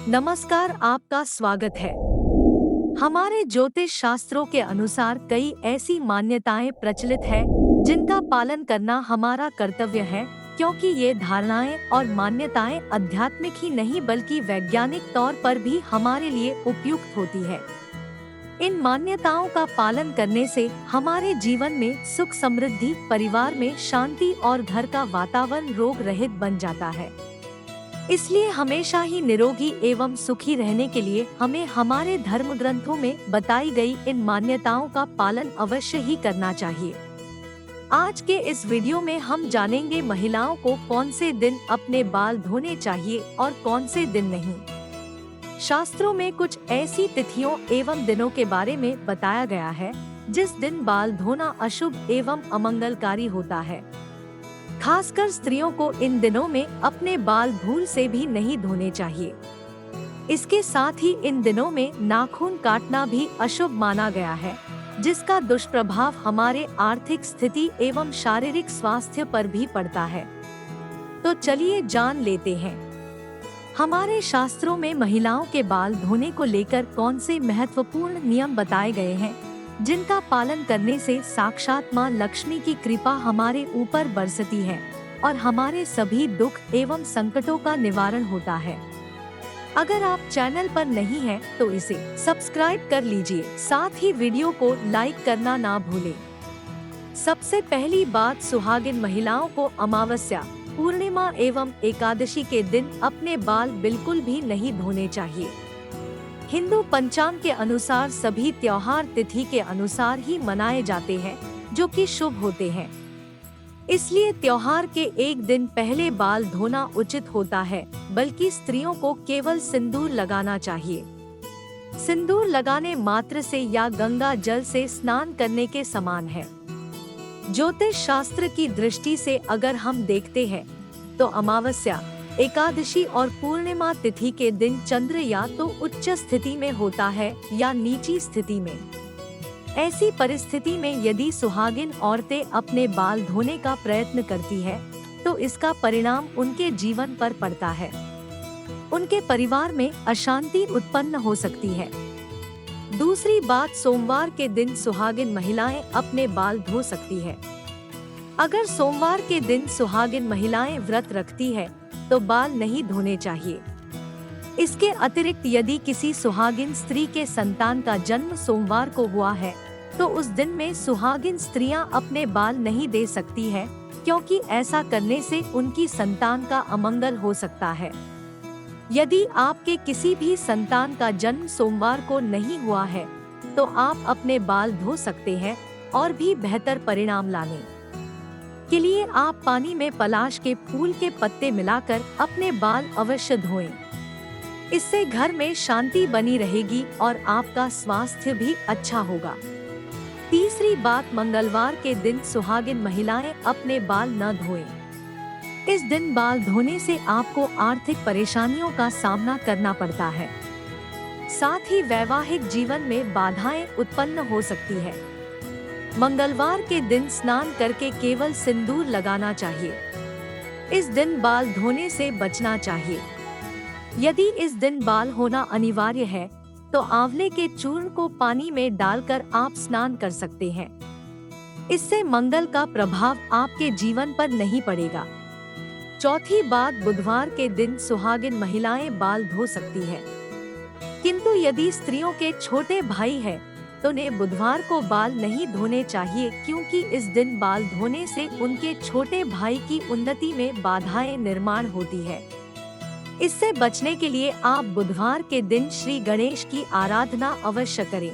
नमस्कार, आपका स्वागत है। हमारे ज्योतिष शास्त्रों के अनुसार कई ऐसी मान्यताएं प्रचलित हैं जिनका पालन करना हमारा कर्तव्य है, क्योंकि ये धारणाएं और मान्यताएं आध्यात्मिक ही नहीं बल्कि वैज्ञानिक तौर पर भी हमारे लिए उपयुक्त होती है। इन मान्यताओं का पालन करने से हमारे जीवन में सुख समृद्धि, परिवार में शांति और घर का वातावरण रोग रहित बन जाता है। इसलिए हमेशा ही निरोगी एवं सुखी रहने के लिए हमें हमारे धर्म ग्रंथों में बताई गई इन मान्यताओं का पालन अवश्य ही करना चाहिए। आज के इस वीडियो में हम जानेंगे महिलाओं को कौन से दिन अपने बाल धोने चाहिए और कौन से दिन नहीं। शास्त्रों में कुछ ऐसी तिथियों एवं दिनों के बारे में बताया गया है जिस दिन बाल धोना अशुभ एवं अमंगलकारी होता है। खासकर स्त्रियों को इन दिनों में अपने बाल भूल से भी नहीं धोने चाहिए। इसके साथ ही इन दिनों में नाखून काटना भी अशुभ माना गया है, जिसका दुष्प्रभाव हमारे आर्थिक स्थिति एवं शारीरिक स्वास्थ्य पर भी पड़ता है। तो चलिए जान लेते हैं हमारे शास्त्रों में महिलाओं के बाल धोने को लेकर कौन से महत्वपूर्ण नियम बताए गए हैं, जिनका पालन करने से साक्षात मां लक्ष्मी की कृपा हमारे ऊपर बरसती है और हमारे सभी दुख एवं संकटों का निवारण होता है। अगर आप चैनल पर नहीं हैं, तो इसे सब्सक्राइब कर लीजिए, साथ ही वीडियो को लाइक करना ना भूलें। सबसे पहली बात, सुहागिन महिलाओं को अमावस्या, पूर्णिमा एवं एकादशी के दिन अपने बाल बिल्कुल भी नहीं धोने चाहिए। हिंदू पंचांग के अनुसार सभी त्योहार तिथि के अनुसार ही मनाए जाते हैं, जो कि शुभ होते हैं। इसलिए त्योहार के एक दिन पहले बाल धोना उचित होता है, बल्कि स्त्रियों को केवल सिंदूर लगाना चाहिए। सिंदूर लगाने मात्र से या गंगा जल से स्नान करने के समान है। ज्योतिष शास्त्र की दृष्टि से अगर हम देखते हैं तो अमावस्या, एकादशी और पूर्णिमा तिथि के दिन चंद्र या तो उच्च स्थिति में होता है या नीची स्थिति में। ऐसी परिस्थिति में यदि सुहागिन औरतें अपने बाल धोने का प्रयत्न करती है तो इसका परिणाम उनके जीवन पर पड़ता है। उनके परिवार में अशांति उत्पन्न हो सकती है। दूसरी बात, सोमवार के दिन सुहागिन महिलाएं अपने बाल धो सकती है। अगर सोमवार के दिन सुहागिन महिलाएं व्रत रखती है तो बाल नहीं धोने चाहिए। इसके अतिरिक्त यदि किसी सुहागिन स्त्री के संतान का जन्म सोमवार को हुआ है तो उस दिन में सुहागिन स्त्रियां अपने बाल नहीं दे सकती है, क्योंकि ऐसा करने से उनकी संतान का अमंगल हो सकता है। यदि आपके किसी भी संतान का जन्म सोमवार को नहीं हुआ है तो आप अपने बाल धो सकते हैं और भी बेहतर परिणाम लाने के लिए आप पानी में पलाश के फूल के पत्ते मिलाकर अपने बाल अवश्य धोएं। इससे घर में शांति बनी रहेगी और आपका स्वास्थ्य भी अच्छा होगा। तीसरी बात, मंगलवार के दिन सुहागिन महिलाएं अपने बाल न धोएं। इस दिन बाल धोने से आपको आर्थिक परेशानियों का सामना करना पड़ता है। साथ ही वैवाहिक जीवन में बाधाएं उत्पन्न हो सकती है। मंगलवार के दिन स्नान करके केवल सिंदूर लगाना चाहिए। इस दिन बाल धोने से बचना चाहिए। यदि इस दिन बाल होना अनिवार्य है तो आंवले के चूर्ण को पानी में डालकर आप स्नान कर सकते हैं। इससे मंगल का प्रभाव आपके जीवन पर नहीं पड़ेगा। चौथी बात, बुधवार के दिन सुहागिन महिलाएं बाल धो सकती है, किंतु यदि स्त्रियों के छोटे भाई है तो उन्हें बुधवार को बाल नहीं धोने चाहिए, क्योंकि इस दिन बाल धोने से उनके छोटे भाई की उन्नति में बाधाएं निर्माण होती है। इससे बचने के लिए आप बुधवार के दिन श्री गणेश की आराधना अवश्य करें।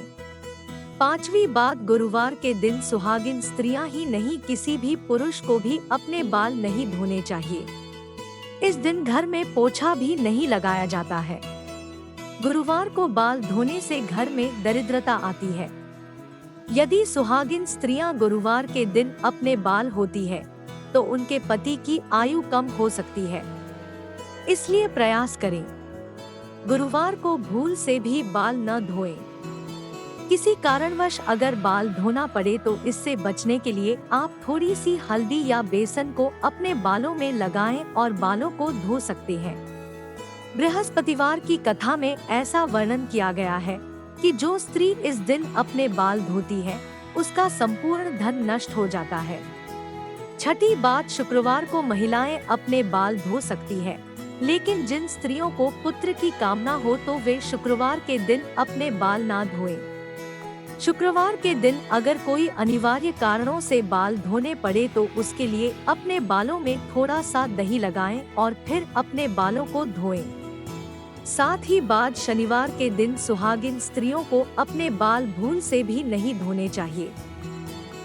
पांचवी बात, गुरुवार के दिन सुहागिन स्त्रियां ही नहीं, किसी भी पुरुष को भी अपने बाल नहीं धोने चाहिए। इस दिन घर में पोछा भी नहीं लगाया जाता है। गुरुवार को बाल धोने से घर में दरिद्रता आती है। यदि सुहागिन स्त्रियां गुरुवार के दिन अपने बाल होती है तो उनके पति की आयु कम हो सकती है। इसलिए प्रयास करें गुरुवार को भूल से भी बाल न धोएं। किसी कारणवश अगर बाल धोना पड़े तो इससे बचने के लिए आप थोड़ी सी हल्दी या बेसन को अपने बालों में लगाएं और बालों को धो सकते हैं। बृहस्पतिवार की कथा में ऐसा वर्णन किया गया है कि जो स्त्री इस दिन अपने बाल धोती है उसका संपूर्ण धन नष्ट हो जाता है। छठी बात, शुक्रवार को महिलाएं अपने बाल धो सकती है, लेकिन जिन स्त्रियों को पुत्र की कामना हो तो वे शुक्रवार के दिन अपने बाल ना धोएं। शुक्रवार के दिन अगर कोई अनिवार्य कारणों से बाल धोने पड़े तो उसके लिए अपने बालों में थोड़ा सा दही लगाएं और फिर अपने बालों को धोएं। साथ ही बाद शनिवार के दिन सुहागिन स्त्रियों को अपने बाल भूल से भी नहीं धोने चाहिए,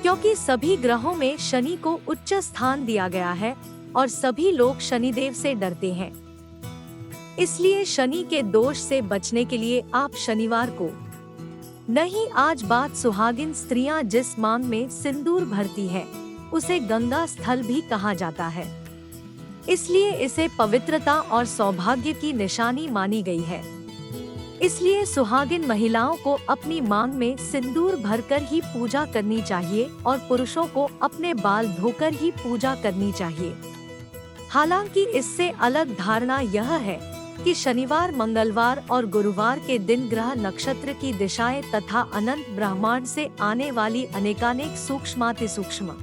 क्योंकि सभी ग्रहों में शनि को उच्च स्थान दिया गया है और सभी लोग शनिदेव से डरते हैं। इसलिए शनि के दोष से बचने के लिए आप शनिवार को नहीं। आज बात, सुहागिन स्त्रियां जिस मांग में सिंदूर भरती है उसे गंगा स्थल भी कहा जाता है, इसलिए इसे पवित्रता और सौभाग्य की निशानी मानी गई है। इसलिए सुहागिन महिलाओं को अपनी मांग में सिंदूर भरकर ही पूजा करनी चाहिए और पुरुषों को अपने बाल धोकर ही पूजा करनी चाहिए। हालांकि इससे अलग धारणा यह है कि शनिवार, मंगलवार और गुरुवार के दिन ग्रह नक्षत्र की दिशाएं तथा अनंत ब्रह्मांड से आने वाली अनेकानेक सूक्ष्मातिसूक्ष्म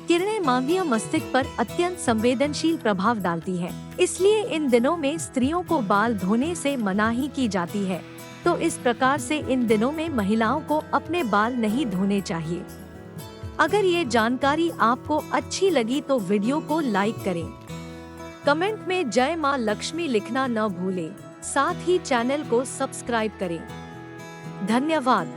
किरणें मानवीय मस्तिष्क पर अत्यंत संवेदनशील प्रभाव डालती हैं। इसलिए इन दिनों में स्त्रियों को बाल धोने से मनाही की जाती है। तो इस प्रकार से इन दिनों में महिलाओं को अपने बाल नहीं धोने चाहिए। अगर ये जानकारी आपको अच्छी लगी तो वीडियो को लाइक करें, कमेंट में जय मां लक्ष्मी लिखना न भूलें, साथ ही चैनल को सब्सक्राइब करें। धन्यवाद।